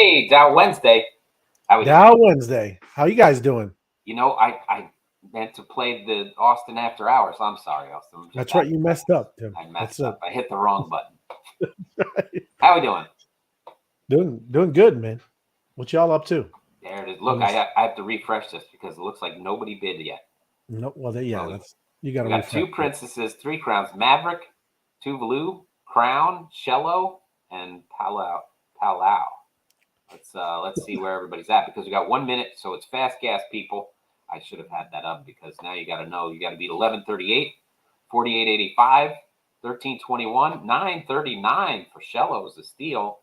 Hey, DAO Wednesday. How we doing? DAO Wednesday. How you guys doing? You know, I meant to play the Austin After Hours. I'm sorry, Austin. That's right. You messed up, Tim. I messed up. I hit the wrong button. How How we doing? doing good, man. What y'all up to? There it is. Look, I have to refresh this because it looks like nobody bid yet. No, well, that's you got to We got refresh. 2 princesses, 3 crowns: Maverick, Tuvalu, Crown, Shello, and Palau. Let's see where everybody's at because we got 1 minute, so it's fast gas, people. I should have had that up because now you got to know you got to beat 1138, 4885, 1321, 939 for Shello is a steal,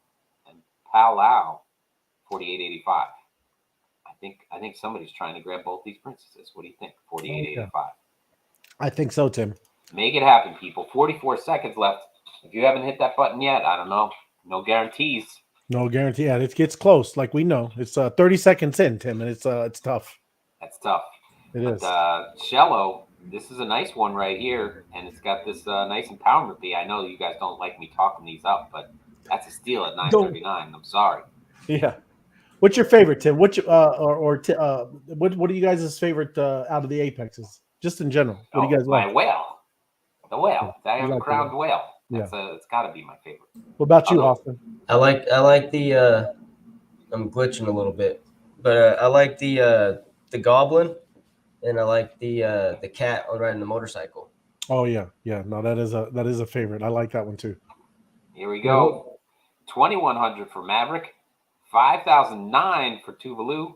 and Palau 4885. I think somebody's trying to grab both these princesses. What do you think? 4885. I think so, Tim. Make it happen, people. 44 seconds left. If you haven't hit that button yet, I don't know. No guarantees. No guarantee. Yeah, it gets close. Like we know, it's 30 seconds in, Tim, and it's tough. That's tough. It is. Shello, this is a nice one right here, and it's got this nice empowerment fee. I know you guys don't like me talking these up, but that's a steal at 939. I'm sorry. Yeah. What's your favorite, Tim? What are you guys' favorite out of the Apexes? Just in general. What do you guys like? My whale. The whale. Yeah, I have a crowned whale. Yeah. It's got to be my favorite. What about you, Austin? I like the I'm glitching a little bit, but I like the goblin, and I like the cat on riding the motorcycle. Oh yeah. No, that is a favorite. I like that one too. Here we go. 2100 for Maverick, 5009 for Tuvalu,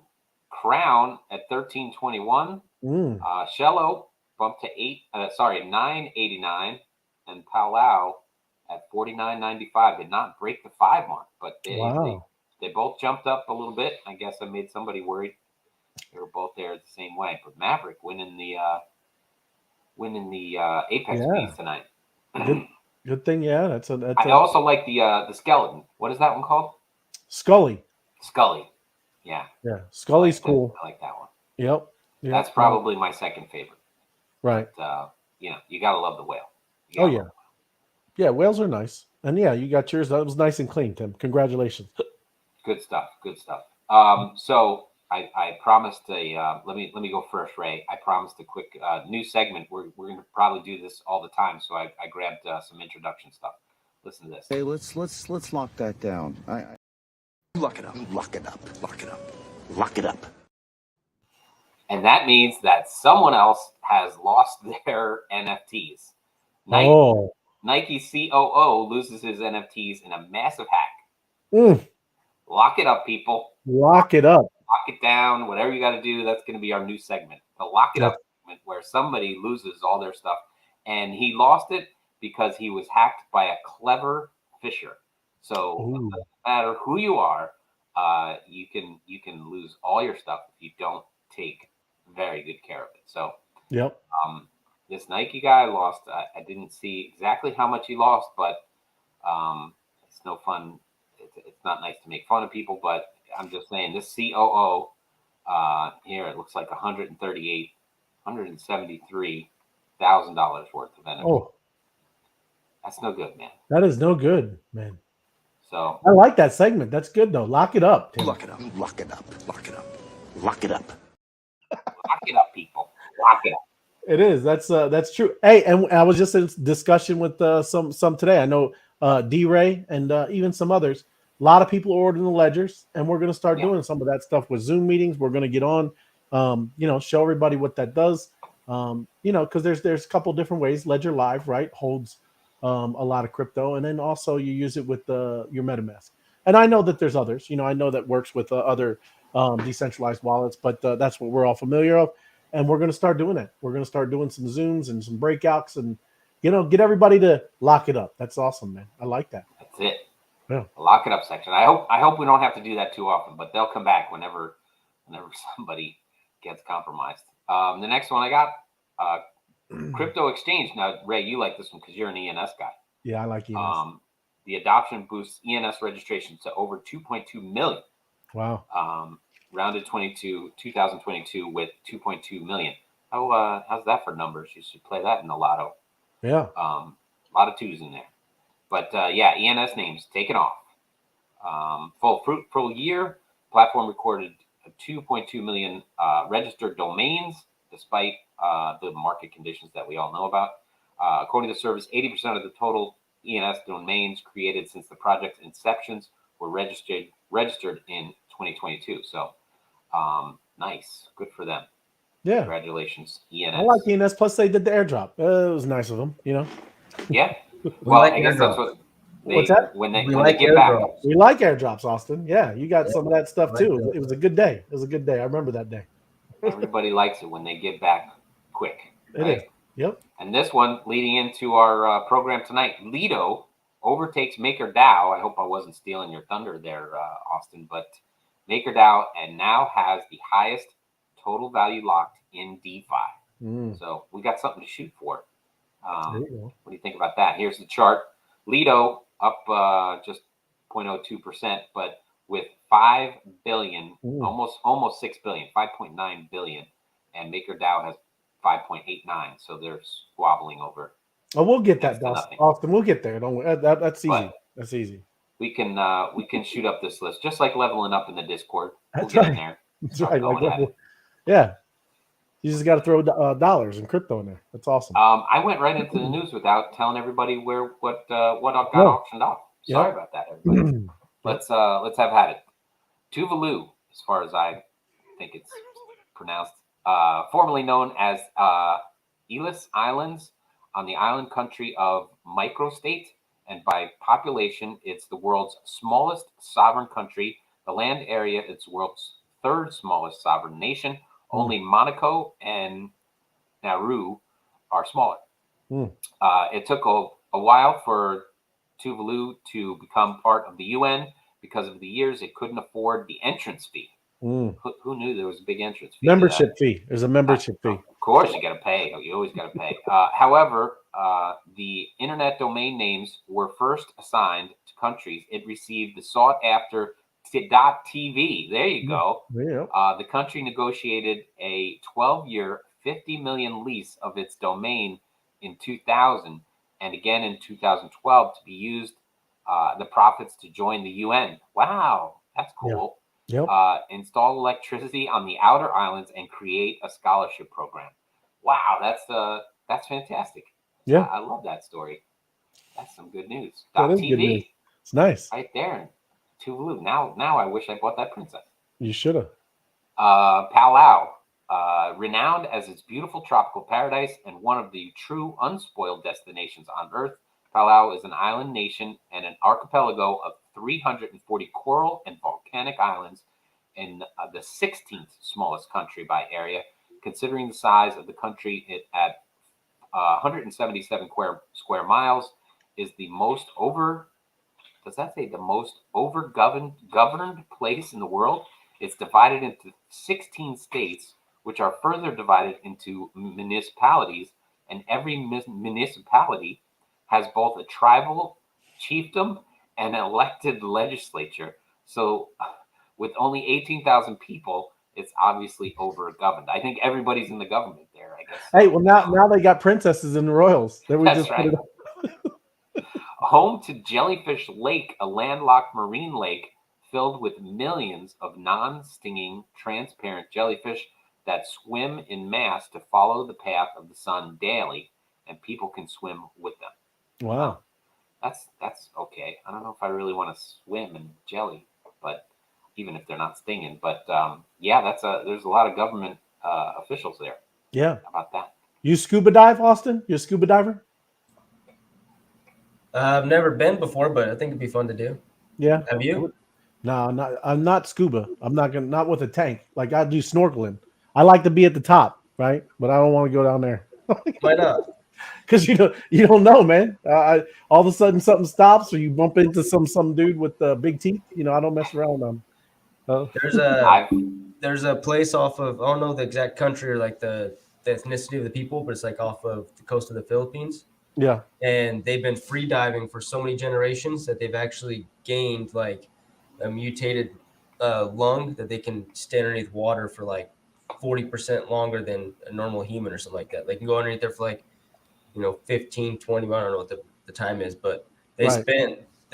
Crown at 1321. Shello bumped to 989, and Palau at 49.95. Did not break the 5 mark, but they both jumped up a little bit. I guess I made somebody worried. They were both there the same way, but Maverick winning the Apex piece tonight. Good thing, yeah. That's I also like the skeleton. What is that one called? Scully. Yeah. Yeah. Scully's cool. I like that one. Yep. That's probably my second favorite. Right. But, you gotta love the whale. Oh yeah. Yeah, whales are nice. And yeah, you got yours. That was nice and clean, Tim. Congratulations. Good stuff. So I promised let me go first, Ray. I promised a quick new segment. We're going to probably do this all the time, so I grabbed some introduction stuff. Listen to this. Hey, let's lock that down. Lock it up. And that means that someone else has lost their NFTs. Nike COO loses his NFTs in a massive hack. Lock it up, people. Lock it up. Lock it down. Whatever you got to do, that's going to be our new segment. The Lock It Up segment, where somebody loses all their stuff. And he lost it because he was hacked by a clever fisher. So it doesn't matter who you are, you can lose all your stuff if you don't take very good care of it. So this Nike guy lost. I didn't see exactly how much he lost, but it's no fun. It's not nice to make fun of people, but I'm just saying this COO here, it looks like $173,000 worth of NFT. Oh, that's no good, man. That is no good, man. So I like that segment. That's good though. Lock it up, Tim. Lock it up, people. Lock it up. It is. That's true. Hey, and I was just in discussion with some today. I know D-Ray and even some others. A lot of people are ordering the ledgers, and we're going to start doing some of that stuff with Zoom meetings. We're going to get on, show everybody what that does. Because there's a couple different ways. Ledger Live, right, holds a lot of crypto, and then also you use it with your MetaMask. And I know that there's others. I know that works with other decentralized wallets, but that's what we're all familiar of. And we're going to start doing that. We're going to start doing some Zooms and some breakouts, and get everybody to lock it up. That's awesome, man. I like that. That's it. Yeah. The Lock It Up section. I hope we don't have to do that too often, but they'll come back whenever somebody gets compromised. The next one I got, crypto exchange. Now, Ray, you like this one because you're an ENS guy. Yeah, I like ENS. The adoption boosts ENS registration to over 2.2 million. Wow. Rounded 2022 with 2.2 million. How's that for numbers? You should play that in the lotto. Yeah. A lot of twos in there. But ENS names taken off. Full year, platform recorded 2.2 million registered domains, despite the market conditions that we all know about. According to the service, 80% of the total ENS domains created since the project's inceptions were registered in 2022. So nice, good for them. Yeah, congratulations, ENS. I like ENS. Plus, they did the airdrop. It was nice of them, you know. Yeah. Well, like I guess that's what. What's that? When they like get back. We like airdrops, Austin. Yeah, you got some of that stuff like too. that. It was a good day. It was a good day. I remember that day. Everybody likes it when they get back quick. Right? It is. Yep. And this one leading into our program tonight, Lido overtakes MakerDAO. I hope I wasn't stealing your thunder there, Austin, but MakerDAO and now has the highest total value locked in DeFi. So we got something to shoot for. What do you think about that? Here's the chart. Lido up just 0.02%, but with 5 billion, almost 6 billion, 5.9 billion, and MakerDAO has 5.89. So they're squabbling over. Oh, we'll get that, Austin. We'll get there. Don't worry. That's easy. But that's easy. We can shoot up this list just like leveling up in the Discord. That's we'll right. In there. That's right. Yeah. You just got to throw dollars and crypto in there. That's awesome. I went right into the news without telling everybody what got auctioned off. Sorry about that, everybody. Let's have had it. Tuvalu, as far as I think it's pronounced, formerly known as Ellis Islands, on the island country of microstate, and by population, it's the world's smallest sovereign country. The land area, it's the world's third smallest sovereign nation. Only Monaco and Nauru are smaller. It took a while for Tuvalu to become part of the UN because of the years it couldn't afford the entrance fee. Who knew there was a big entrance fee? Membership fee. There's a membership fee. Of course, you got to pay. You always got to pay. However, the internet domain names were first assigned to countries. It received the sought-after .tv. There you go. Yeah. The country negotiated a 12-year, 50 million lease of its domain in 2000, and again in 2012 to be used the profits to join the UN. Wow, that's cool. Yep. Install electricity on the outer islands and create a scholarship program. Wow, that's fantastic. Yeah, I love that story. That's some good news. That is good news. It's nice. Right there. Tuvalu. Now I wish I bought that princess. You should have. Palau, renowned as its beautiful tropical paradise and one of the true unspoiled destinations on Earth, Palau is an island nation and an archipelago of 340 coral and volcanic islands in the 16th smallest country by area. Considering the size of the country, it at 177 square miles is the most governed place in the world. It's divided into 16 states, which are further divided into municipalities, and every municipality has both a tribal chiefdom and an elected legislature. So with only 18,000 people, it's obviously over-governed. I think everybody's in the government there, I guess. Hey, well, now they got princesses and royals. That's right. Home to Jellyfish Lake, a landlocked marine lake filled with millions of non-stinging, transparent jellyfish that swim in mass to follow the path of the sun daily, and people can swim with them. Wow. That's okay. I don't know if I really want to swim in jelly, but even if they're not stinging. But there's a lot of government officials there. Yeah. How about that? You scuba dive, Austin? You a scuba diver? I've never been before, but I think it'd be fun to do. Yeah. Have you? No, I'm not scuba. I'm not with a tank. Like I do snorkeling. I like to be at the top, right? But I don't want to go down there. Why not? Because you don't know, man. All of a sudden something stops, or you bump into some dude with big teeth. I don't mess around with them. There's a place off of, I don't know the exact country or like the ethnicity of the people, but it's like off of the coast of the Philippines. Yeah. And they've been free diving for so many generations that they've actually gained like a mutated lung that they can stay underneath water for like 40% longer than a normal human or something like that. They can go underneath there for like 15, 20, I don't know what the time is, but they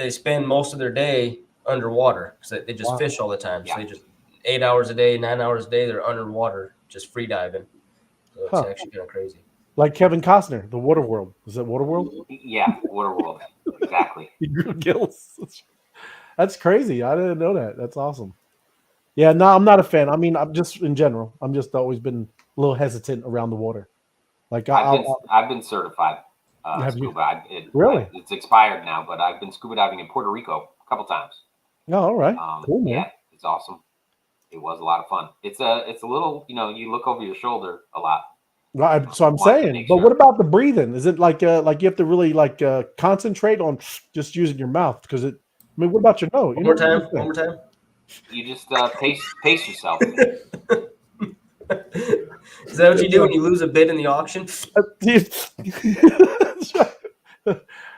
spend most of their day underwater because they just fish all the time. So they just 8 hours a day, 9 hours a day, they're underwater just free diving. So it's actually kind of crazy. Like Kevin Costner, the Water World. Is it Water World? Yeah, Water World. Exactly. He grew gills. That's crazy. I didn't know that. That's awesome. Yeah, no, I'm not a fan. I mean, I'm just in general. I'm just always been a little hesitant around the water. Like I've been certified have you scuba. really? It's expired now, but I've been scuba diving in Puerto Rico a couple times. Oh, all right. Cool, man. Yeah, it's awesome. It was a lot of fun. It's a little, you look over your shoulder a lot. Right, so I'm saying, but what about the breathing? Is it like you have to really concentrate on just using your mouth? Because I mean, what about your nose? One more time. You just pace yourself. Is that what you do when you lose a bid in the auction?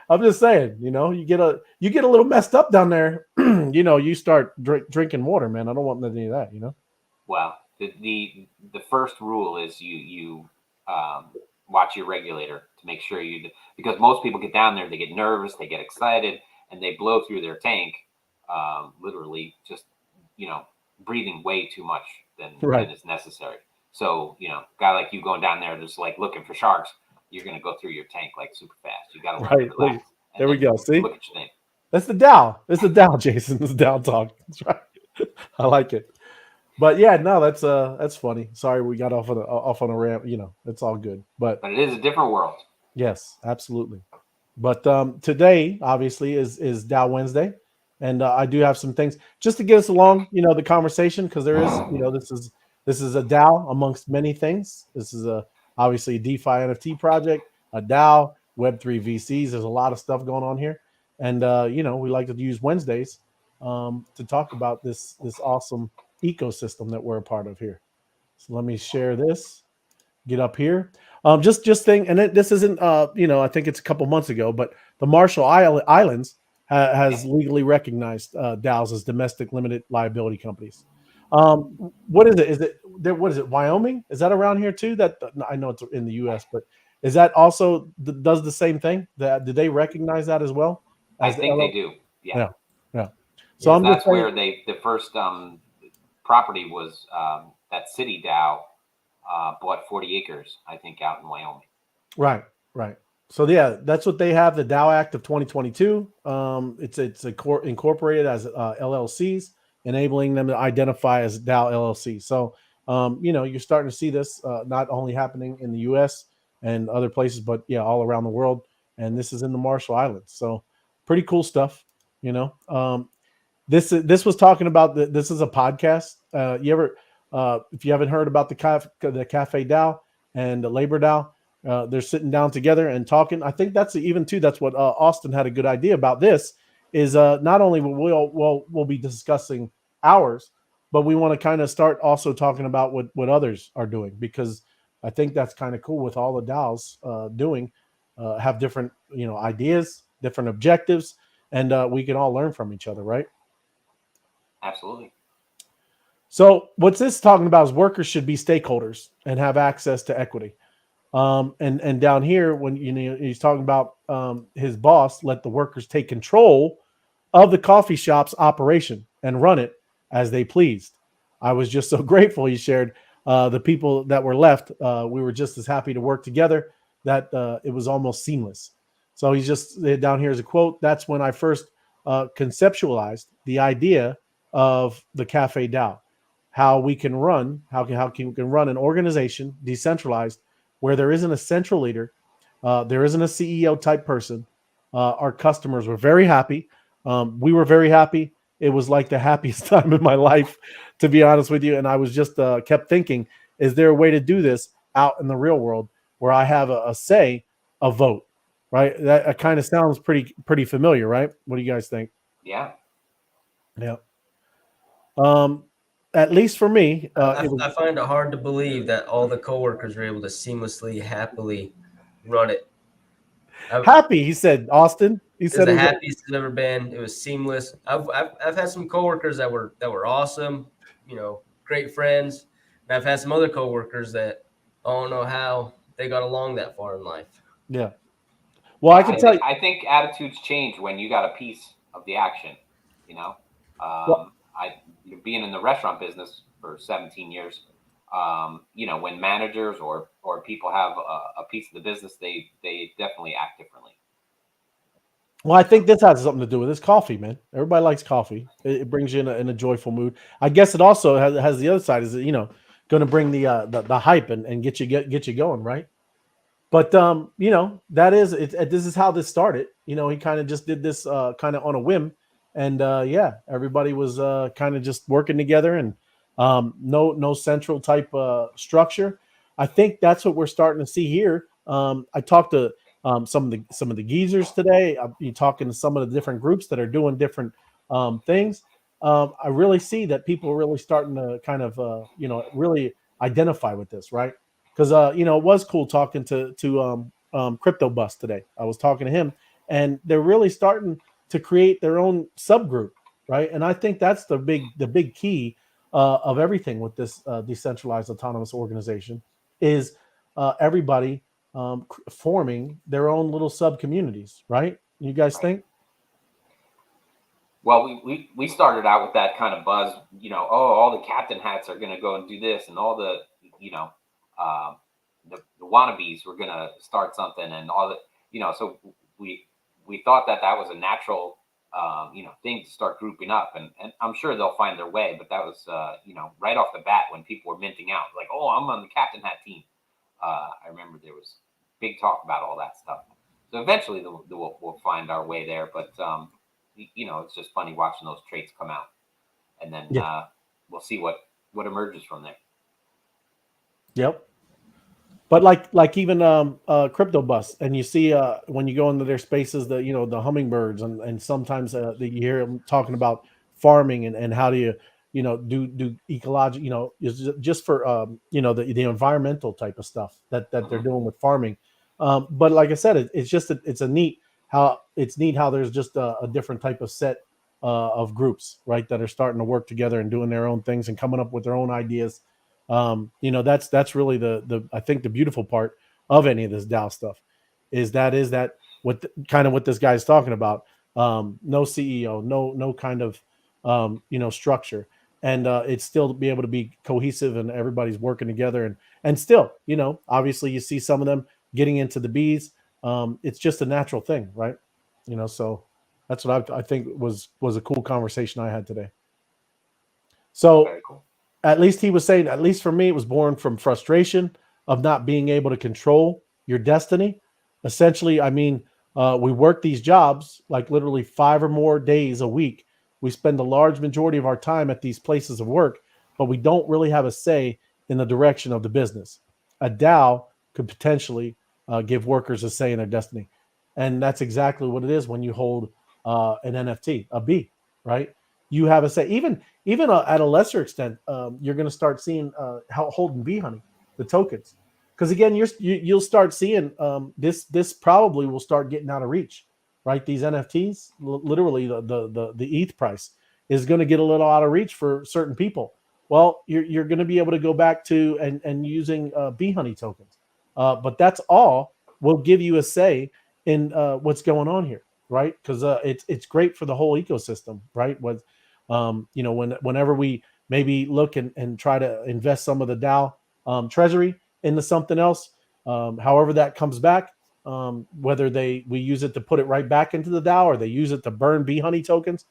I'm just saying, you get a little messed up down there. You start drinking water, man. I don't want any of that, Well, the first rule is you watch your regulator to make sure because most people get down there, they get nervous, they get excited, and they blow through their tank, literally just breathing way too much than is necessary. So a guy like you going down there just like looking for sharks, you're gonna go through your tank like super fast. You gotta learn to relax. There we go. See, look at your tank. That's the DAO. It's the DAO, Jason. It's DAO talk. That's right. I like it. But yeah, no, that's funny. Sorry, we got off on a ramp. It's all good. But it is a different world. Yes, absolutely. But today, obviously, is DAO Wednesday, and I do have some things just to get us along, the conversation, because there is, this is a DAO amongst many things. This is obviously a DeFi NFT project, a DAO, Web3 VCs. There's a lot of stuff going on here, and we like to use Wednesdays to talk about this awesome ecosystem that we're a part of here. So let me share this. Get up here. Just thing, and this isn't I think it's a couple months ago, but the Marshall Islands has legally recognized DAOs as domestic limited liability companies. What is it? Is it there? What is it? Wyoming? Is that around here too? That I know it's in the U.S., but is that also does the same thing? Did they recognize that as well? I think they do. Yeah. So I'm that's where the first property was that city DAO bought 40 acres, I think, out in Wyoming. Right. So yeah, that's what they have. The DAO Act of 2022. It's incorporated as LLCs, enabling them to identify as DAO LLC. So you're starting to see this not only happening in the U.S. and other places, but all around the world. And this is in the Marshall Islands. So pretty cool stuff. This was talking about this is a podcast. You ever if you haven't heard about the Cafe DAO and the Labor DAO, they're sitting down together and talking. I think that's what Austin had a good idea about. This is not only we'll be discussing ours, but we want to kind of start also talking about what others are doing, because I think that's kind of cool with all the DAOs doing have different ideas, different objectives, and we can all learn from each other, right? Absolutely. So what's this talking about is workers should be stakeholders and have access to equity. And down here, when he's talking about his boss let the workers take control of the coffee shop's operation and run it as they pleased. I was just so grateful. He shared the people that were left. We were just as happy to work together that it was almost seamless. So he's just down here as a quote. That's when I first conceptualized the idea of the Cafe DAO, how we can run an organization decentralized, where there isn't a central leader, there isn't a CEO type person. Our customers were very happy. We were very happy. It was like the happiest time in my life, to be honest with you. And I was just kept thinking, is there a way to do this out in the real world where I have a say, a vote, right? That kind of sounds pretty familiar, right? What do you guys think? Yeah. At least for me, I find it hard to believe that all the coworkers were able to seamlessly, happily run it. Happy, he said. Austin, he said, the happiest it's ever been. It was seamless. I've had some coworkers that were awesome, great friends. And I've had some other coworkers that I don't know how they got along that far in life. Yeah. Well, I can tell you. I think attitudes change when you got a piece of the action. I being in the restaurant business for 17 years, when managers or people have a piece of the business, they definitely act differently. Well, I think this has something to do with this coffee, man. Everybody likes coffee. It brings you in a joyful mood. I guess it also has the other side is that, going to bring the hype and get you going, right? But that is it. This is how this started. He kind of just did this kind of on a whim, and everybody was kind of just working together and no central type structure. I think that's what we're starting to see here. I talked to some of the geezers today. You talking to some of the different groups that are doing different things. I really see that people are really starting to kind of really identify with this, right? Because it was cool talking to Crypto Bust today. I was talking to him, and they're really starting to create their own subgroup, right? And I think that's the big key of everything with this decentralized autonomous organization is everybody forming their own little sub communities, right? You guys think? Well, we started out with that kind of buzz, all the captain hats are going to go and do this, and all the, the wannabes were going to start something, and all the, so we thought that was a natural, thing to start grouping up, and I'm sure they'll find their way. But that was, right off the bat when people were minting out, like, oh, I'm on the captain hat team. I remember there was big talk about all that stuff. So eventually we'll find our way there, but it's just funny watching those traits come out, and then we'll see what emerges from there. Yep. But like even Crypto Bus, and you see when you go into their spaces, the hummingbirds, and sometimes you hear them talking about farming and how do you do ecological, just for the environmental type of stuff that they're doing with farming. But like I said, it's neat how there's just a different type of set of groups, right, that are starting to work together and doing their own things and coming up with their own ideas. That's really the I think the beautiful part of any of this DAO stuff is that what this guy's talking about. No CEO, no kind of structure, and it's still to be able to be cohesive and everybody's working together, and still, obviously you see some of them getting into the bees. It's just a natural thing, right? So that's what I think was a cool conversation I had today. So Very cool. At least he was saying, at least for me, it was born from frustration of not being able to control your destiny. Essentially, I mean, we work these jobs like literally 5 or more days a week. We spend a large majority of our time at these places of work, but we don't really have a say in the direction of the business. A DAO could potentially give workers a say in their destiny. And that's exactly what it is when you hold an NFT, a bee, right? You have a say. Even at a lesser extent, you're going to start seeing holding bee honey, the tokens, because again, you'll start seeing this probably will start getting out of reach, right? These NFTs, literally the ETH price is going to get a little out of reach for certain people. Well, you're going to be able to go back to and using bee honey tokens, but that's all will give you a say in what's going on here, right? Because it's great for the whole ecosystem, right? Whenever we maybe look and try to invest some of the DAO treasury into something else, however that comes back, whether we use it to put it right back into the DAO or they use it to burn bee honey tokens,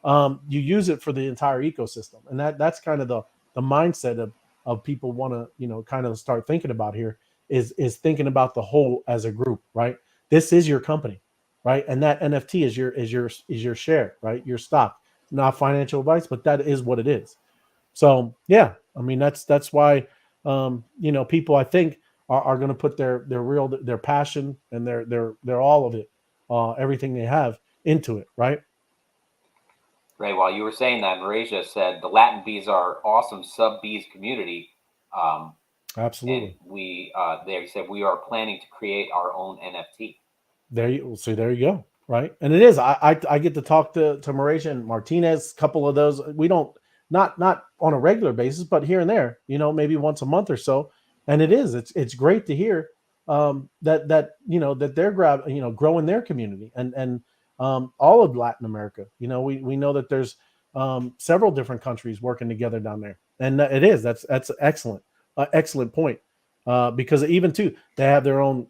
you use it for the entire ecosystem, and that's kind of the mindset of people want to kind of start thinking about here is thinking about the whole as a group, right? This is your company, right? And that NFT is your share, right? Your stock. Not financial advice, but that is what it is. So yeah, I mean that's why people I think are going to put their passion and their all of it, everything they have into it, right? Right. While you were saying that, Malaysia said the Latin bees are awesome sub bees community. Absolutely. And they said we are planning to create our own NFT. There you go. Right. And it is, I get to talk to Malaysia and Martinez, a couple of those. We don't, not on a regular basis, but here and there, maybe once a month or so. And it's great to hear that they're growing their community and all of Latin America. We know that there's several different countries working together down there, and that's excellent, excellent point. Because even too, they have their own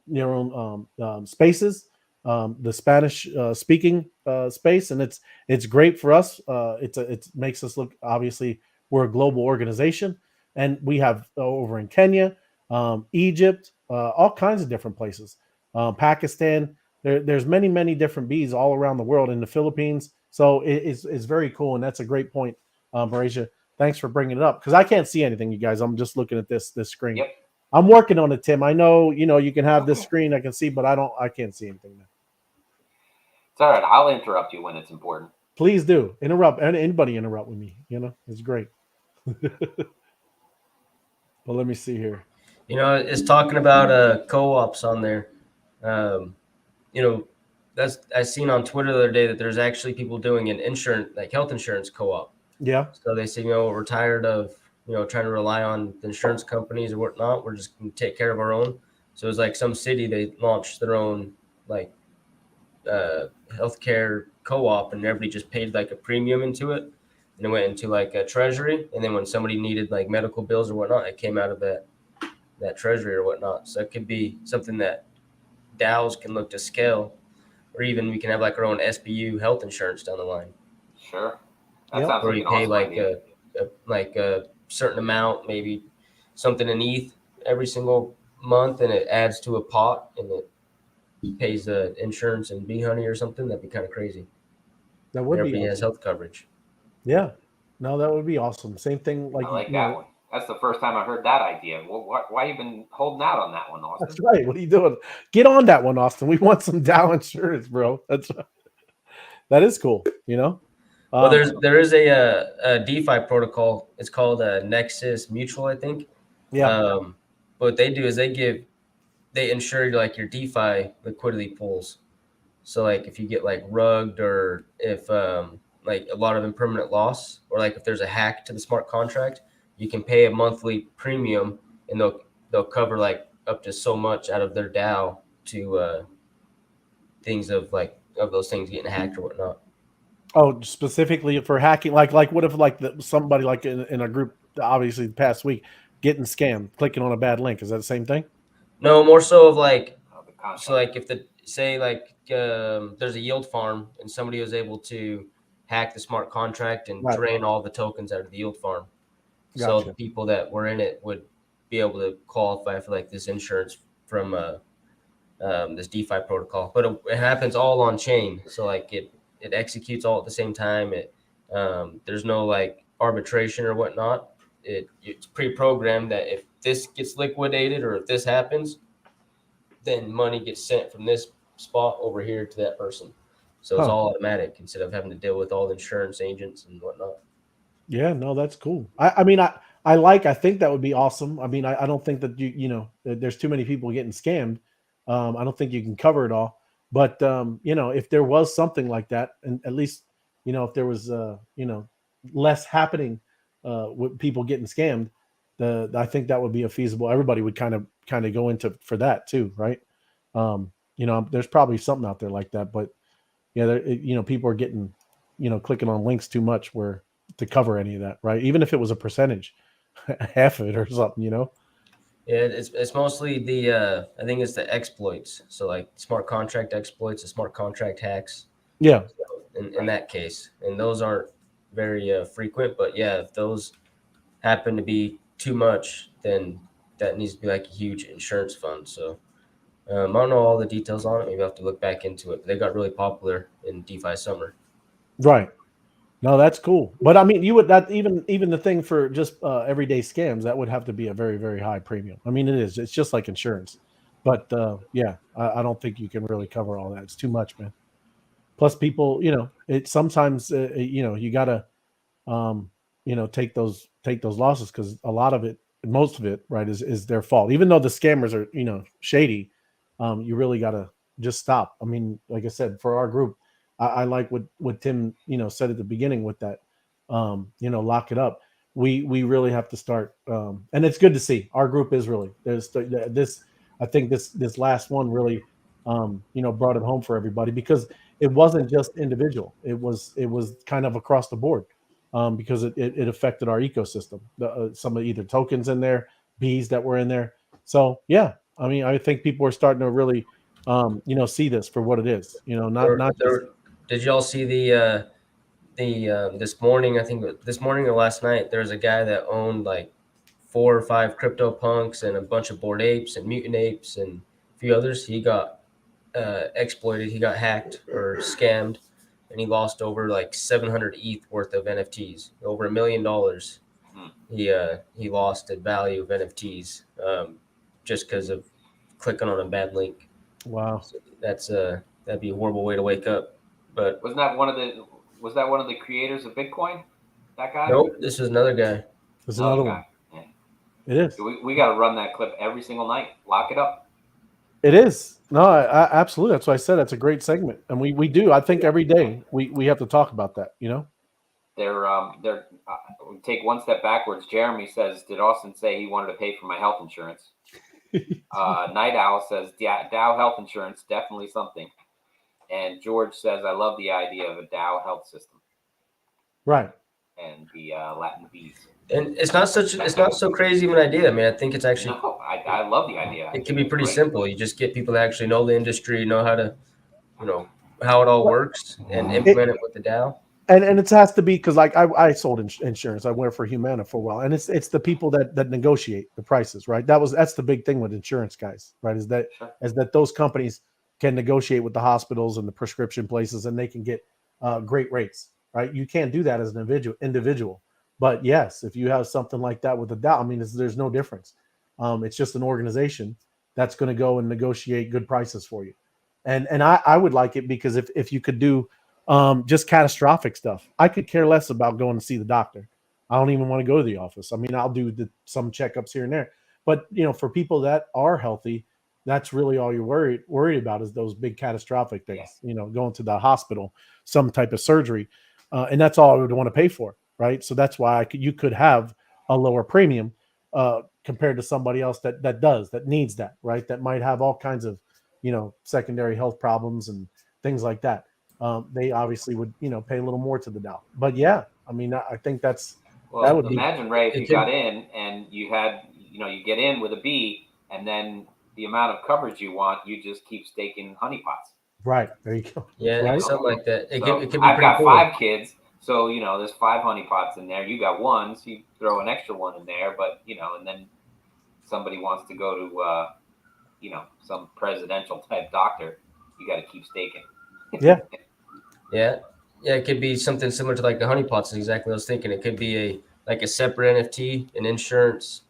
spaces, the Spanish speaking space, and it's great for us. It makes us look, obviously we're a global organization, and we have over in Kenya, Egypt, all kinds of different places, Pakistan. There's many different bees all around the world, in the Philippines. So it's very cool, and that's a great point, Marisha. Thanks for bringing it up, because I can't see anything, you guys. I'm just looking at this screen. Yep. I'm working on it, Tim. I know, you can have this screen I can see, but I can't see anything now. It's all right. I'll interrupt you when it's important. Please do interrupt. Anybody interrupt with me. It's great. But let me see here. It's talking about co-ops on there. That's I seen on Twitter the other day that there's actually people doing an insurance, like health insurance co-op. Yeah. So they say, we're tired of trying to rely on the insurance companies or whatnot. We're just going to take care of our own. So it's like some city, they launched their own like healthcare co-op, and everybody just paid like a premium into it, and it went into like a treasury. And then when somebody needed like medical bills or whatnot, it came out of that treasury or whatnot. So it could be something that DAOs can look to scale, or even we can have like our own SBU health insurance down the line. Sure. That sounds Where like you an pay awesome like idea. a certain amount, maybe something in ETH every single month, and it adds to a pot, and it pays the insurance and bee honey or something. That'd be kind of crazy. That would be Everybody has awesome. health coverage. Yeah. No, that would be awesome. Same thing. I like that one. That's the first time I heard that idea. Well, why you been holding out on that one, Austin? That's right. What are you doing? Get on that one, Austin. We want some DAO insurance, bro. That is cool. Well, there is a DeFi protocol. It's called Nexus Mutual, I think. Yeah. What they do is they insure like your DeFi liquidity pools. So like if you get like rugged, or if like a lot of impermanent loss, or like if there's a hack to the smart contract, you can pay a monthly premium, and they'll cover like up to so much out of their DAO to things of those things getting hacked or whatnot. Oh, specifically for hacking, like what if somebody like in a group, obviously the past week, getting scammed, clicking on a bad link? Is that the same thing? No, more so of So like if there's a yield farm and somebody was able to hack the smart contract and drain all the tokens out of the yield farm. Gotcha. So the people that were in it would be able to qualify for like this insurance from this DeFi protocol. But it happens all on chain. So like it executes all at the same time. There's no like arbitration or whatnot. It's pre-programmed that if this gets liquidated or if this happens, then money gets sent from this spot over here to that person. So it's all automatic instead of having to deal with all the insurance agents and whatnot. Yeah, no, that's cool. I think that would be awesome. I mean, I don't think that there's too many people getting scammed. I don't think you can cover it all. But if there was something like that, and at least if there was less happening with people getting scammed, I think that would be a feasible. Everybody would kind of go into for that too, right? There's probably something out there like that, but yeah, people are getting clicking on links too much to cover any of that, right? Even if it was a percentage, half of it or something, Yeah, it's mostly I think it's the exploits. So like smart contract exploits, the smart contract hacks. Yeah. So in that case, and those aren't very frequent, but yeah, if those happen to be too much, then that needs to be like a huge insurance fund. So I don't know all the details on it. Maybe I'll have to look back into it. They got really popular in DeFi summer. Right. No, that's cool. But I mean, even the thing for just everyday scams, that would have to be a very, very high premium. I mean, it's just like insurance. But yeah, I don't think you can really cover all that. It's too much, man. Plus people, it sometimes, you gotta, take those losses, because a lot of it, most of it, right, is their fault. Even though the scammers are, shady, you really gotta just stop. I mean, like I said, for our group, I like what Tim, said at the beginning with that, lock it up. We really have to start, and it's good to see our group is really this. I think this last one really, brought it home for everybody, because it wasn't just individual. It was kind of across the board. because it affected our ecosystem. Some of either tokens in there, bees that were in there. So yeah, I mean, I think people are starting to really, see this for what it is. Not just Did y'all see the this morning? I think this morning or last night, there was a guy that owned like 4 or 5 crypto punks and a bunch of Bored Apes and Mutant Apes and a few others. He got exploited. He got hacked or scammed, and he lost over like 700 ETH worth of NFTs, over $1 million. He lost in value of NFTs just because of clicking on a bad link. wow. So that'd be a horrible way to wake up. But Was that one of the creators of Bitcoin? That guy? nope, this is another guy. There's another one. Yeah. It is. We got to run that clip every single night. Lock it up. It is. No, I absolutely. That's why I said that's a great segment, and we do. I think every day we have to talk about that. They're take one step backwards. Jeremy says, "Did Austin say he wanted to pay for my health insurance?" Night Owl says, "DAO health insurance, definitely something." And George says, "I love the idea of a DAO health system." Right. And the Latin bees. And it's not so crazy of an idea. I mean, I think it's actually. No, I love the idea. It can be pretty simple. You just get people that actually know the industry, know how to, how it all works, and implement it with the DAO. And it has to be because like I sold insurance. I went for Humana for a while, and it's the people that negotiate the prices, right? That's the big thing with insurance guys, right? Is that those companies can negotiate with the hospitals and the prescription places, and they can get great rates, right? You can't do that as an individual. But yes, if you have something like that with a DAO, I mean, there's no difference. It's just an organization that's going to go and negotiate good prices for you. And I would like it because if you could do just catastrophic stuff, I could care less about going to see the doctor. I don't even want to go to the office. I mean, I'll do some checkups here and there. But, for people that are healthy, that's really all you're worried about is those big catastrophic things, going to the hospital, some type of surgery. And that's all I would want to pay for. Right. So that's why you could have a lower premium compared to somebody else that needs that. Right. That might have all kinds of, secondary health problems and things like that. They obviously would, pay a little more to the DAO. But yeah, I mean, I think that would imagine, Ray, if you got in and you had, you get in with a B and then the amount of coverage you want, you just keep staking honeypots. Right. There you go. Yeah, right? something like that. It could be I've got cool. 5 kids. So, there's 5 honeypots in there. You got 1, so you throw an extra one in there. But, and then somebody wants to go to, some presidential type doctor. You got to keep staking. Yeah. Yeah. It could be something similar to like the honeypots. Is exactly what I was thinking. It could be a separate NFT, an insurance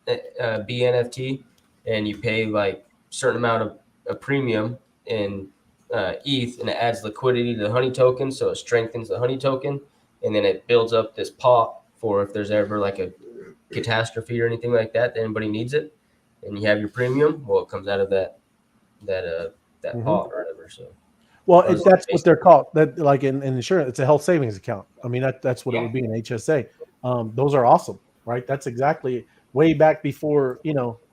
BNFT, and you pay like a certain amount of a premium in ETH, and it adds liquidity to the honey token, so it strengthens the honey token, and then it builds up this pot for if there's ever like a catastrophe or anything like that anybody needs it, and you have your premium. Well, it comes out of that pot or whatever. So, well, that's what they're called. That like in insurance, it's a health savings account. I mean, that's what it would be in HSA. Those are awesome, right? That's exactly way back before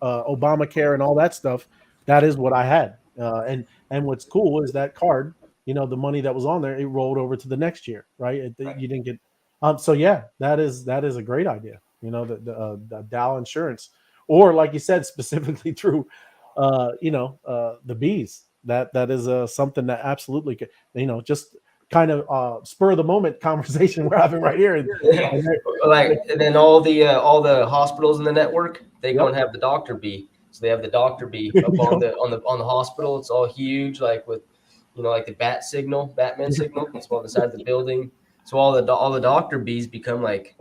Obamacare and all that stuff. That is what I had. And what's cool is that card, the money that was on there, it rolled over to the next year, right? You didn't get, so yeah, that is a great idea. The DAO insurance, or like you said, specifically through, the bees. That is something that absolutely could, just kind of spur of the moment conversation we're having right here. And then all the hospitals in the network, they go and have the doctor bee. So they have the doctor bee up on the hospital. It's all huge, like with, like the Batman signal. It's on the side of the building. So all the doctor bees become like,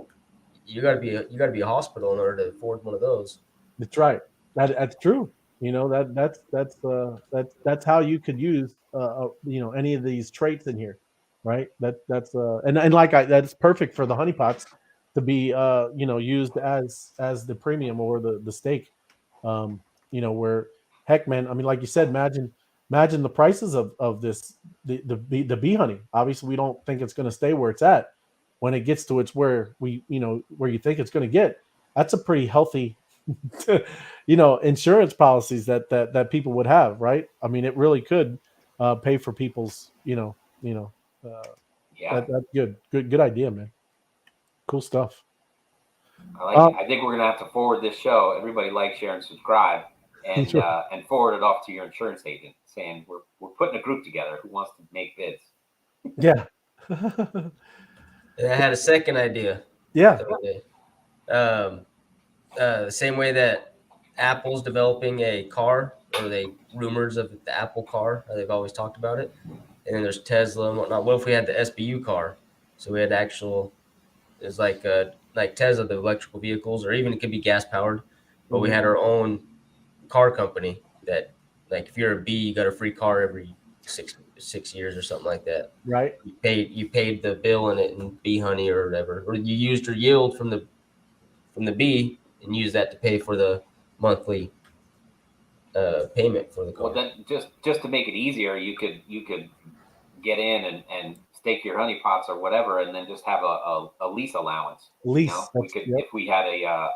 you gotta be a hospital in order to afford one of those. That's right. That's true. That's how you could use any of these traits in here, right? That's perfect for the honeypots to be used as the premium or the stake. Where heck, man, I mean, like you said, imagine the prices of this the bee honey. Obviously, we don't think it's going to stay where it's at. When it gets to where where you think it's going to get, that's a pretty healthy, insurance policies that people would have, right? I mean, it really could pay for people's, that's good idea, man. Cool stuff. I like it. I think we're gonna have to forward this show. Everybody like, share, and subscribe, and forward it off to your insurance agent, saying we're putting a group together. Who wants to make bids? Yeah. And I had a second idea. Yeah. The same way that Apple's developing a car, or they rumors of the Apple car, they've always talked about it. And then there's Tesla and whatnot. What if we had the SBU car? So we had actual, it's like Tesla, the electrical vehicles, or even it could be gas powered. But we had our own car company that, like, if you're a B, you got a free car every six years or something like that. Right. You paid the bill in it in Bee Honey or whatever, or you used your yield from the bee and use that to pay for the monthly payment for the car. Well, then just to make it easier, you could get in and stake your honey pots or whatever, and then just have a lease allowance. Lease. You know? We could, if we had a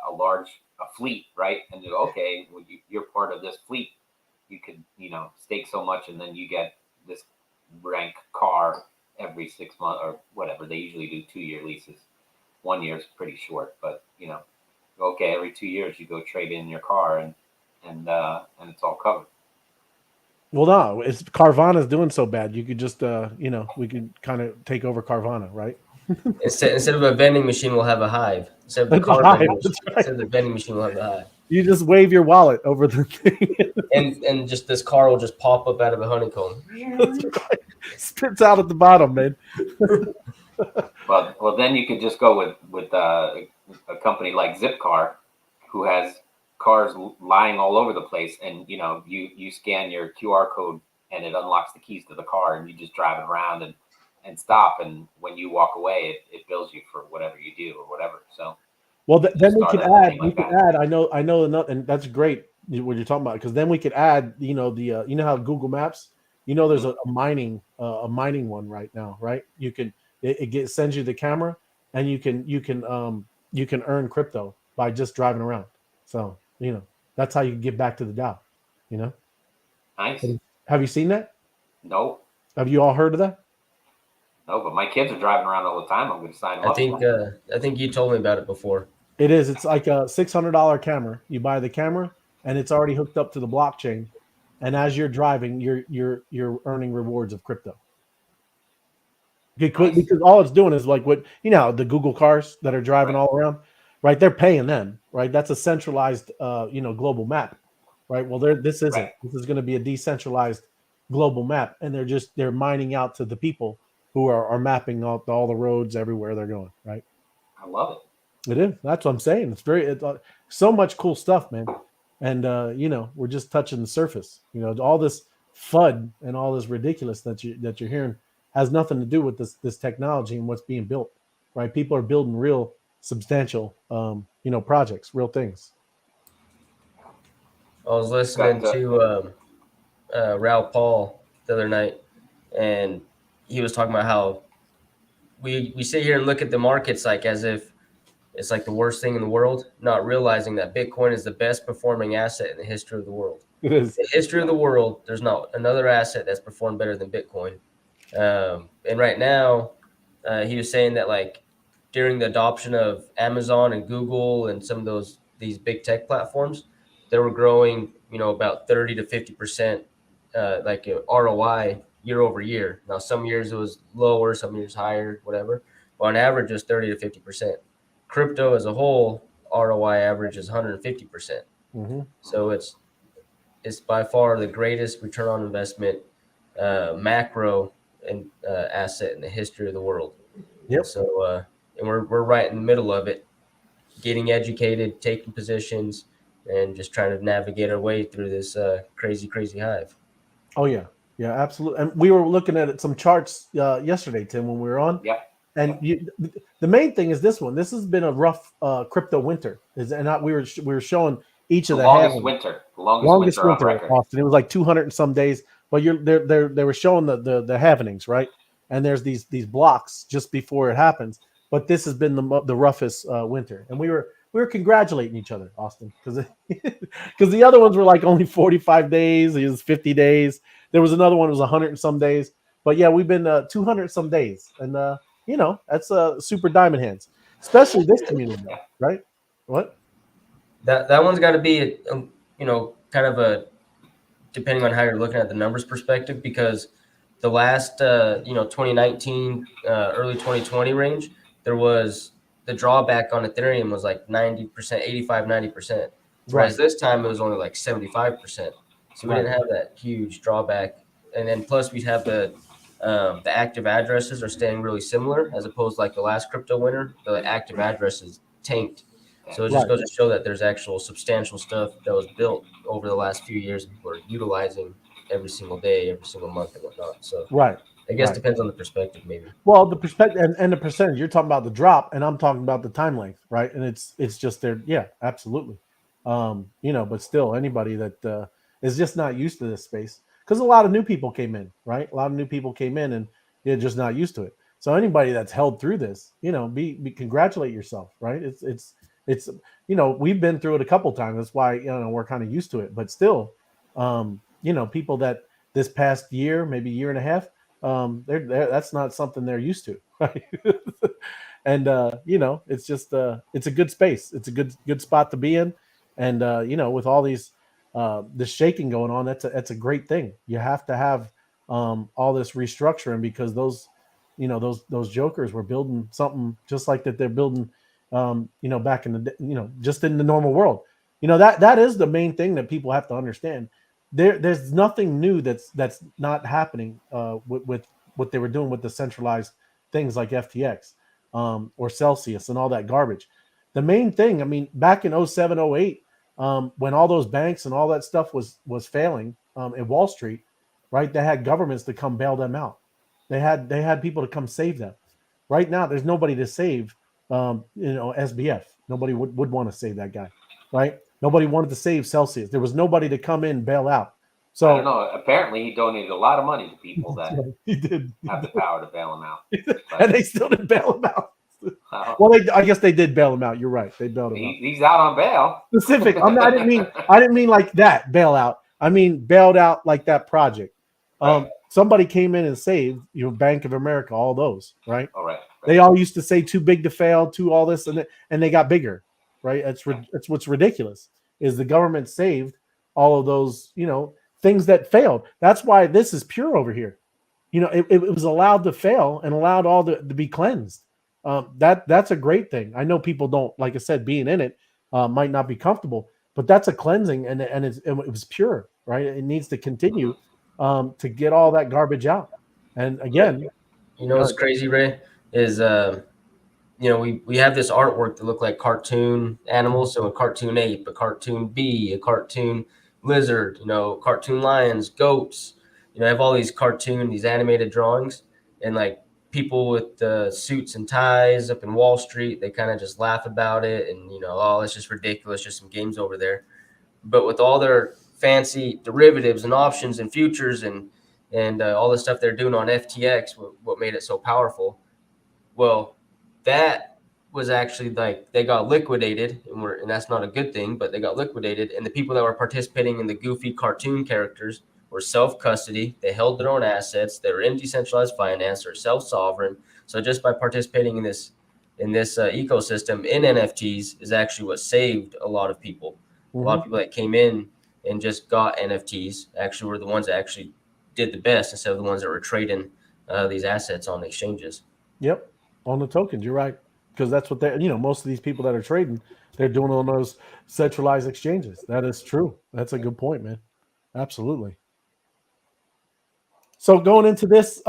fleet, right? And you go, okay, well, you're part of this fleet. You could, stake so much, and then you get this rank car every 6 months or whatever. They usually do 2-year leases. 1 year is pretty short, but okay, every 2 years you go trade in your car and it's all covered. Well, no, it's Carvana's doing so bad. You could just, we could kind of take over Carvana, right? Instead of a vending machine, we'll have a hive. Instead of the vending machine, we'll have the hive. You just wave your wallet over the thing, and just this car will just pop up out of a honeycomb. Spits out at the bottom, man. Well, then you could just go with a company like Zipcar, who has cars lying all over the place, and you scan your QR code and it unlocks the keys to the car, and you just drive it around and stop, and when you walk away it bills you for whatever you do or whatever. So well, then we could add I know and that's great what you're talking about, because then we could add how Google Maps, there's a mining one right now, right? You can sends you the camera, and you can earn crypto by just driving around. So that's how you get back to the DAO. Nice. Have you seen that? No. Have you all heard of that? No, but my kids are driving around all the time. I'm going to sign them up. I think you told me about it before. It is. It's like a $600 camera. You buy the camera, and it's already hooked up to the blockchain. And as you're driving, you're earning rewards of crypto. Because all it's doing is like what the Google cars that are driving all around, right? They're paying them, right? That's a centralized, global map, right? Well, this isn't. Right. This is going to be a decentralized global map, and they're mining out to the people who are mapping out all the roads everywhere they're going, right? I love it. It is. That's what I'm saying. It's so much cool stuff, man. And we're just touching the surface. All this FUD and all this ridiculous that you're hearing has nothing to do with this technology and what's being built, right? People are building real substantial, projects, real things. I was listening to Raoul Paul the other night, and he was talking about how we sit here and look at the markets like as if it's like the worst thing in the world, not realizing that Bitcoin is the best performing asset in the history of the world. It is. In the history of the world, there's not another asset that's performed better than Bitcoin. And right now, he was saying that, like, during the adoption of Amazon and Google and some of these big tech platforms, they were growing, about 30 to 50%, like ROI year over year. Now, some years it was lower, some years higher, whatever. But on average, it was 30 to 50%. Crypto as a whole, ROI average is 150%. Mm-hmm. So it's by far the greatest return on investment macro and asset in the history of the world. Yep. So and we're right in the middle of it, getting educated, taking positions, and just trying to navigate our way through this crazy hive. Oh yeah, absolutely. And we were looking at some charts yesterday, Tim, when we were on. Yeah. And the main thing is this one. This has been a rough crypto winter. We were showing each of the longest winter. The longest winter on record. Austin. It was like 200 and some days. But they were showing the happenings, right? And there's these blocks just before it happens. But this has been the roughest winter, and we were congratulating each other, Austin, because the other ones were like only 45 days. It was 50 days. There was another one that was 100 and some days. But yeah, we've been 200 some days, and that's super diamond hands. especially this community, right? What? That one's got to be kind of a, depending on how you're looking at the numbers perspective, because the last 2019 early 2020 range, there was the drawback on Ethereum was like 90%, 85-90%, whereas this time it was only like 75%. So we didn't have that huge drawback, and then plus we have the active addresses are staying really similar, as opposed to like the last crypto winter, the active addresses tanked. So it just goes to show that there's actual substantial stuff that was built over the last few years and people are utilizing every single day, every single month, and whatnot. So I guess depends on the perspective, maybe. Well, the perspective and the percentage. You're talking about the drop, and I'm talking about the time length, right? And it's just there. Yeah, absolutely. But still, anybody that is just not used to this space, because a lot of new people came in, right? A lot of new people came in, and they're just not used to it. So anybody that's held through this, be congratulate yourself, right? It's we've been through it a couple times. That's why we're kind of used to it. But still, people that this past year, maybe year and a half, that's not something they're used to, right? And it's just it's a good space. It's a good spot to be in. And with all these the shaking going on, that's a great thing. You have to have all this restructuring, because those jokers were building something just like that they're building back in the just in the normal world. That is the main thing that people have to understand. There's nothing new that's not happening with what they were doing with the centralized things like FTX or Celsius and all that garbage. The main thing, I mean, back in 07, 08, when all those banks and all that stuff was failing in Wall Street, right? They had governments to come bail them out. They had people to come save them. Right now, there's nobody to save. SBF. Nobody would want to save that guy, right? Nobody wanted to save Celsius. There was nobody to come in and bail out. So I don't know. Apparently, he donated a lot of money to people that he did have the power to bail him out, and they still didn't bail him out. Well, I guess they did bail him out. You're right. They bailed him out. He's out on bail. Specific. I didn't mean like that bailout. I mean bailed out like that project. Somebody came in and saved, Bank of America, all those, right? All right. They all used to say too big to fail, too all this, and they got bigger, right? It's what's ridiculous is the government saved all of those, things that failed. That's why this is pure over here. It was allowed to fail and allowed all to be cleansed. That's a great thing. I know people don't, like I said, being in it might not be comfortable, but that's a cleansing, and it was pure, right? It needs to continue to get all that garbage out. And again, what's crazy, Ray, is we have this artwork that look like cartoon animals. So a cartoon ape, a cartoon bee, a cartoon lizard, cartoon lions, goats. I have all these these animated drawings, and like people with suits and ties up in Wall Street, they kind of just laugh about it, and oh, it's just ridiculous, just some games over there. But with all their fancy derivatives and options and futures and all the stuff they're doing on FTX, what made it so powerful? Well, that was actually like they got liquidated, and that's not a good thing, but they got liquidated. And the people that were participating in the goofy cartoon characters were self-custody. They held their own assets. They were in decentralized finance or self-sovereign. So just by participating in this ecosystem in NFTs is actually what saved a lot of people. Mm-hmm. A lot of people that came in and just got NFTs actually were the ones that actually did the best instead of the ones that were trading these assets on exchanges. Yep. On the tokens, you're right, because that's what most of these people that are trading, they're doing on those centralized exchanges. That is true. That's a good point, man. Absolutely. So going into this,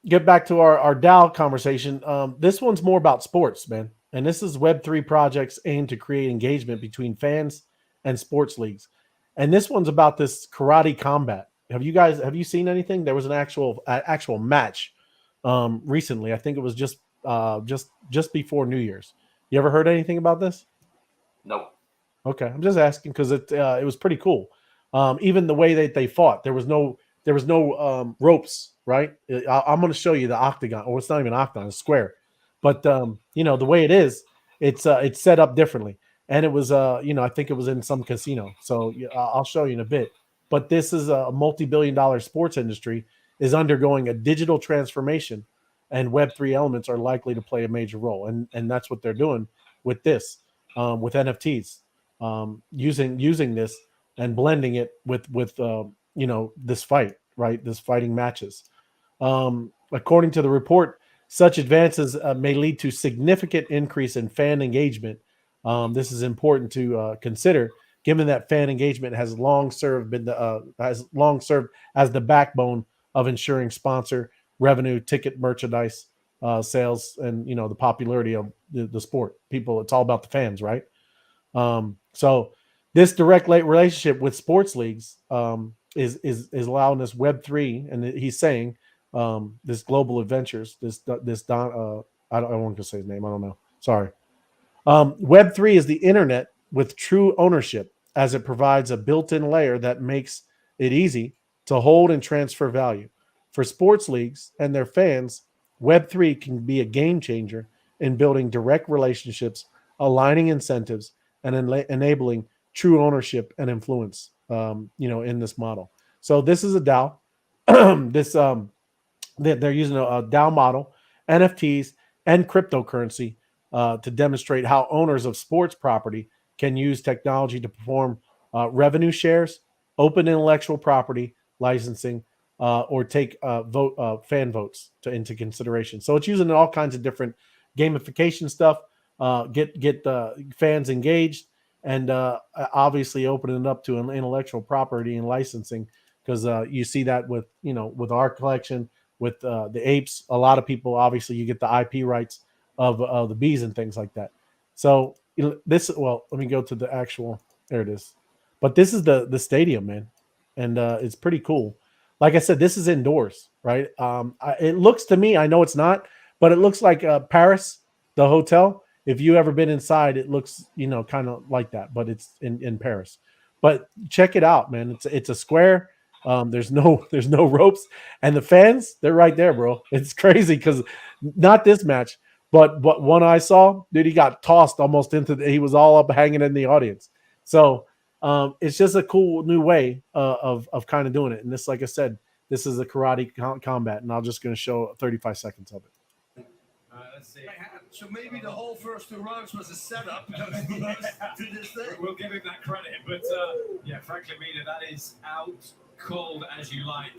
get back to our DAO conversation. This one's more about sports, man, and this is Web3 projects aimed to create engagement between fans and sports leagues, and this one's about this karate combat. Have you seen anything? There was an actual match recently. I think it was just before New Year's. You ever heard anything about this? No. Okay, I'm just asking because it was pretty cool. Even the way that they fought, there was no ropes, right? I'm going to show you the octagon, or it's not even octagon, it's square. But the way it is, it's set up differently, and it was I think it was in some casino. So I'll show you in a bit. But this is a multi-billion-dollar sports industry is undergoing a digital transformation and Web3 elements are likely to play a major role. And that's what they're doing with this, with NFTs, using this and blending it with this fight, right? This fighting matches. According to the report, such advances may lead to significant increase in fan engagement. This is important to consider, given that fan engagement has long served as the backbone of ensuring sponsor revenue, ticket merchandise sales, and the popularity of the sport. People, it's all about the fans, right? So this direct relationship with sports leagues is allowing us Web3, and he's saying this global adventures, this Don, I don't want to say his name, I don't know. Sorry. Web3 is the internet with true ownership, as it provides a built-in layer that makes it easy to hold and transfer value. For sports leagues and their fans, Web3 can be a game changer in building direct relationships, aligning incentives, and enabling true ownership and influence, in this model. So this is a DAO. They're using a DAO model, NFTs, and cryptocurrency to demonstrate how owners of sports property can use technology to perform revenue shares, open intellectual property licensing, or take fan votes into consideration. So it's using all kinds of different gamification stuff, get fans engaged, and obviously opening it up to an intellectual property and licensing, because you see that with with our collection, with the apes. A lot of people, obviously, you get the IP rights of the bees and things like that. So let me go to the actual. There it is. But this is the stadium, man, and it's pretty cool. Like I said, this is indoors, right? It looks to me, I know it's not, but it looks like Paris, the hotel. If you ever been inside, it looks kind of like that, but it's in Paris. But check it out, man. It's a square. There's no ropes, and the fans, they're right there, bro. It's crazy because not this match, but one I saw, dude, he got tossed almost he was all up hanging in the audience. So it's just a cool new way of kind of doing it. And this, like I said, this is a karate combat, and I'm just going to show 35 seconds of it. Let's see. So maybe the whole first 2 rounds was a setup to this thing. We'll give him that credit, but yeah, frankly, Mina, that is out cold as you like.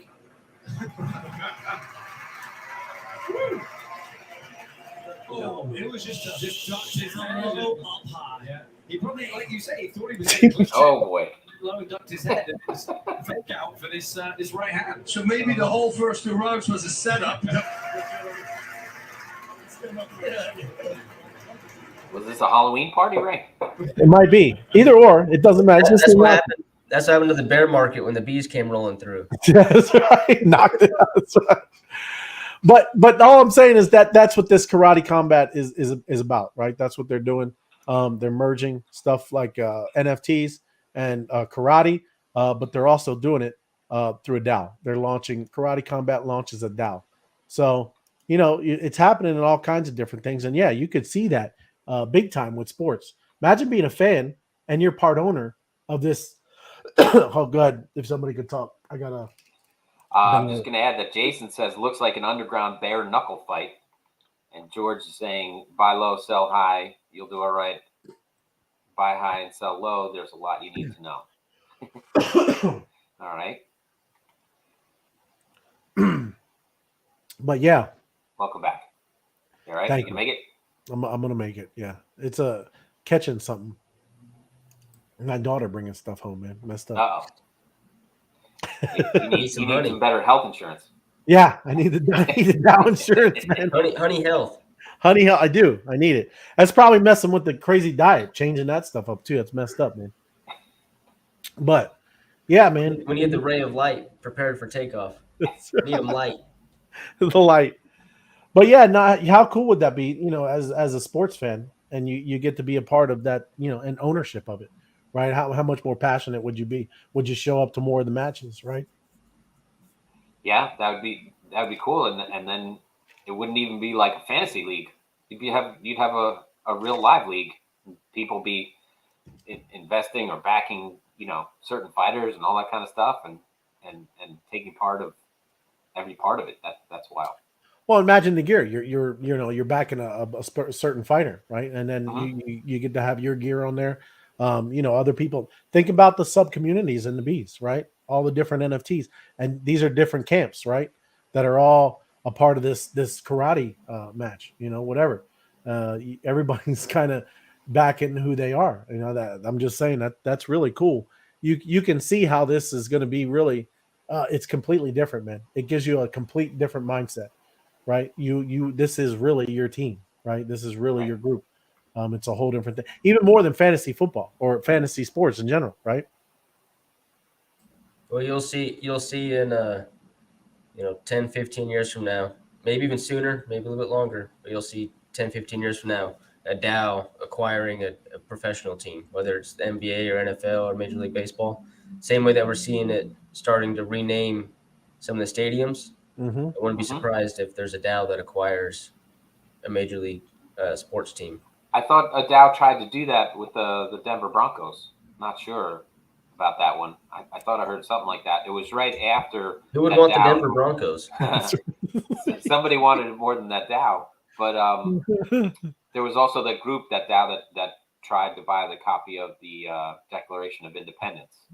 Oh, it was just ducked his head up high. Yeah. He probably, like you say, he thought he was oh boy. Low and ducked his head and it was fake out for this right hand. So maybe the whole first 2 rounds was a setup. Was this a Halloween party, Ray? It might be. Either or. It doesn't matter. That's what happened. That's what happened to the bear market when the bees came rolling through. That's right. Knocked it out. That's right. But all I'm saying is that's what this karate combat is about, right? That's what they're doing. They're merging stuff like NFTs and karate, but they're also doing it through a DAO. They're launching karate combat launches a DAO. So it's happening in all kinds of different things. And yeah, you could see that big time with sports. Imagine being a fan and you're part owner of this. Oh, God, if somebody could talk, I gotta. I'm just going to add that Jason says, looks like an underground bare knuckle fight. And George is saying, buy low, sell high. You'll do all right. Buy high and sell low. There's a lot you need to know. All right. But yeah. Welcome back. All right. Thank you. You. Make it? I'm going to make it. Yeah. It's catching something. My daughter bringing stuff home, man. Messed up. Uh-oh. You need some better health insurance. Yeah, I need the DAO insurance, man. Honey health. Honey health, I do. I need it. That's probably messing with the crazy diet, changing that stuff up too. That's messed up, man. But yeah, man. We need the ray of light prepared for takeoff. That's right. Need them light. The light. But yeah, how cool would that be? As a sports fan, and you get to be a part of that, and ownership of it. Right? How much more passionate would you be? Would you show up to more of the matches? Right? Yeah, that would be cool, and then it wouldn't even be like a fantasy league. You'd have a real live league. People be investing or backing, certain fighters and all that kind of stuff, and taking part of every part of it. That's wild. Well, imagine the gear. You're backing a certain fighter, right? And then you get to have your gear on there. Other people. Think about the sub communities in the bees, right? All the different NFTs, and these are different camps, right? That are all a part of this karate match. Whatever. Everybody's kind of backing who they are. That I'm just saying that's really cool. You can see how this is going to be really. It's completely different, man. It gives you a complete different mindset, right? This is really your team, right? This is really your group. It's a whole different thing, even more than fantasy football or fantasy sports in general, right? Well, you'll see in 10, 15 years from now, maybe even sooner, maybe a little bit longer, but you'll see 10, 15 years from now, a DAO acquiring a professional team, whether it's the NBA or NFL or Major League Baseball. Same way that we're seeing it starting to rename some of the stadiums. Mm-hmm. I wouldn't be surprised if there's a DAO that acquires a Major League sports team. I thought a DAO tried to do that with the Denver Broncos. Not sure about that one. I thought I heard something like that. It was right after. Who would want the Denver Broncos? Somebody wanted it more than that DAO. But there was also the group, that DAO that tried to buy the copy of the Declaration of Independence,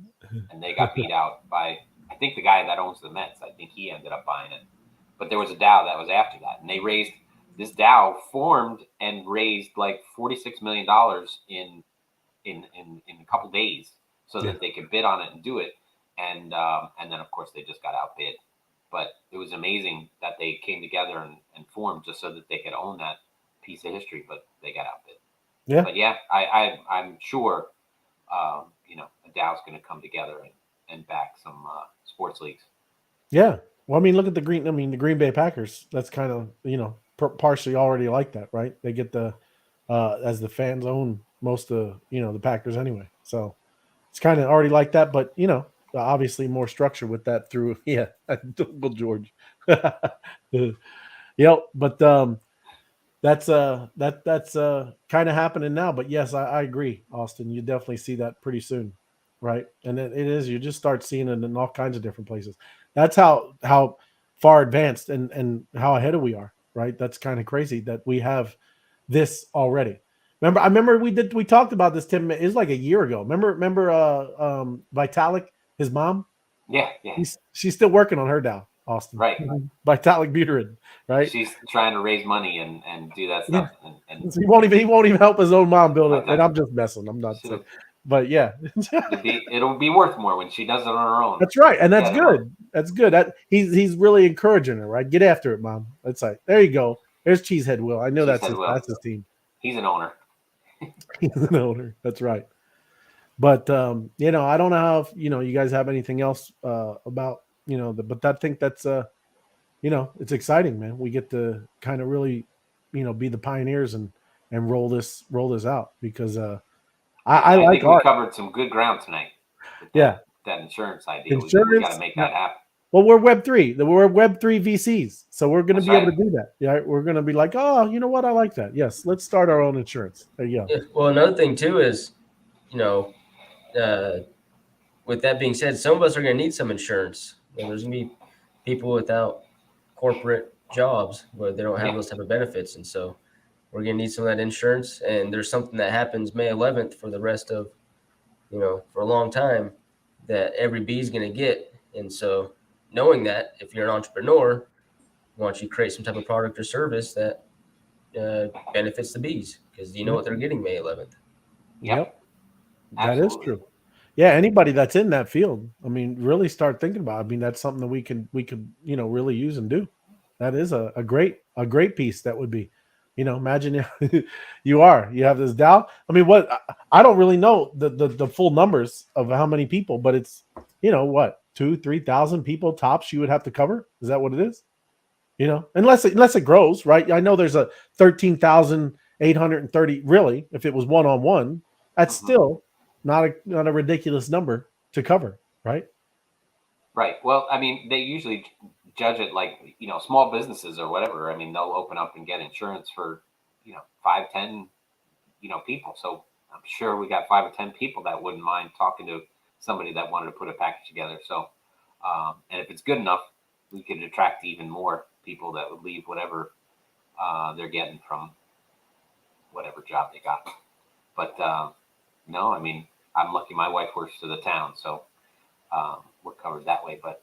and they got beat out by, I think, the guy that owns the Mets. I think he ended up buying it. But there was a DAO that was after that, and this DAO formed and raised like $46 million in a couple days, so that they could bid on it and do it. And then of course they just got outbid. But it was amazing that they came together and formed just so that they could own that piece of history, but they got outbid. Yeah. But yeah, I'm sure a DAO's going to come together and back some sports leagues. Yeah. Well, I mean, look at the Green Bay Packers. That's kind of, partially already like that, right? They get as the fans own most of, the Packers anyway. So it's kind of already like that, but, obviously more structure with that through, Uncle George. But that's kind of happening now. But yes, I agree, Austin. You definitely see that pretty soon, right? And it is, you just start seeing it in all kinds of different places. That's how far advanced and how ahead we are, right? That's kind of crazy that we have this already. I remember we talked about this, Tim. It was like a year ago. Remember Vitalik, his mom? Yeah. She's still working on her DAO, Austin. Right. Vitalik Buterin, right? She's trying to raise money and do that stuff. Yeah. And he won't even help his own mom build it. And I'm just messing. I'm not saying. But yeah. it'll be worth more when she does it on her own. That's right. And that's good. That's good. He's really encouraging her, right? Get after it, Mom. It's like, there you go. There's Cheesehead Will. I know that's his team. He's an owner. He's an owner. That's right. But I don't know how you guys have anything else about but I think that's it's exciting, man. We get to kind of really be the pioneers and roll this out, because I think we art. covered some good ground tonight. That insurance idea. We got to make that happen. Well, we're Web3. We're Web3 VCs, so we're going to be able to do that. Yeah, we're going to be like, oh, you know what? I like that. Yes, let's start our own insurance. There you go. Yeah, well, another thing too is, with that being said, some of us are going to need some insurance. There's going to be people without corporate jobs where they don't have those type of benefits, and so we're going to need some of that insurance. And there's something that happens May 11th for the rest of, for a long time, that every bee is going to get. And so knowing that, if you're an entrepreneur, why don't you create some type of product or service that benefits the bees, because you know what they're getting May 11th. Yep. That is true. Yeah, anybody that's in that field, I mean, really start thinking about it. I mean, that's something that we could really use and do. That is a great piece. That would be, imagine you have this DAO. I mean, I don't really know the full numbers of how many people, but it's 2,000-3,000 people tops you would have to cover. Is that what it is? Unless it grows, right? I know there's a 13,830. Really, if it was one-on-one, that's still not a ridiculous number to cover, right? Right. Well, I mean, they usually judge it like, small businesses or whatever. I mean, they'll open up and get insurance for, 5, 10, people. So I'm sure we got 5 or 10 people that wouldn't mind talking to somebody that wanted to put a package together. So, and if it's good enough, we could attract even more people that would leave whatever they're getting from whatever job they got. But no, I mean, I'm lucky my wife works for the town, so we're covered that way. But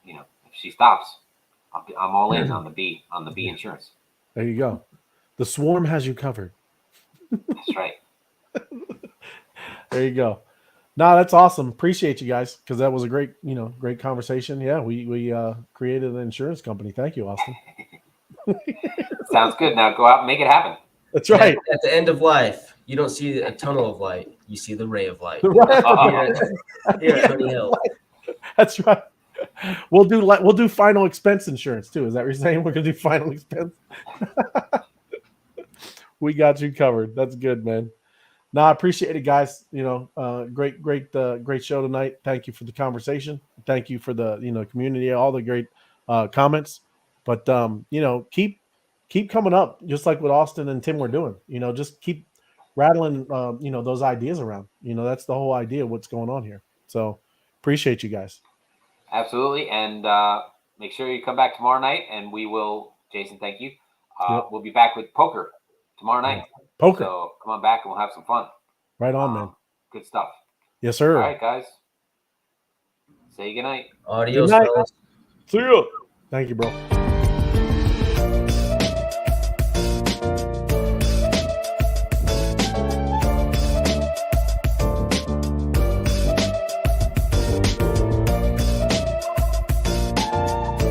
you know, if she stops, I'm all in on the B insurance. There you go. The swarm has you covered. That's right. There you go. No, that's awesome. Appreciate you guys, because that was a great, great conversation. Yeah, we created an insurance company. Thank you, Austin. Sounds good. Now go out and make it happen. That's right. At the end of life, you don't see a tunnel of light; you see the ray of light. Here at Honey Hill. That's right. We'll do final expense insurance too. Is that what you're saying? We're gonna do final expense. We got you covered. That's good, man. No, I appreciate it, guys. Great show tonight. Thank you for the conversation. Thank you for the community, all the great comments. But keep coming up, just like what Austin and Tim were doing. Just keep rattling those ideas around. That's the whole idea of what's going on here. So appreciate you guys. Absolutely, and make sure you come back tomorrow night, and we will. Jason, thank you. We'll be back with poker tomorrow night. Poker. So come on back, and we'll have some fun. Right on, man. Good stuff. Yes, sir. All right, guys. Say goodnight. Adios. Good night. Fellas. See you. Thank you, bro.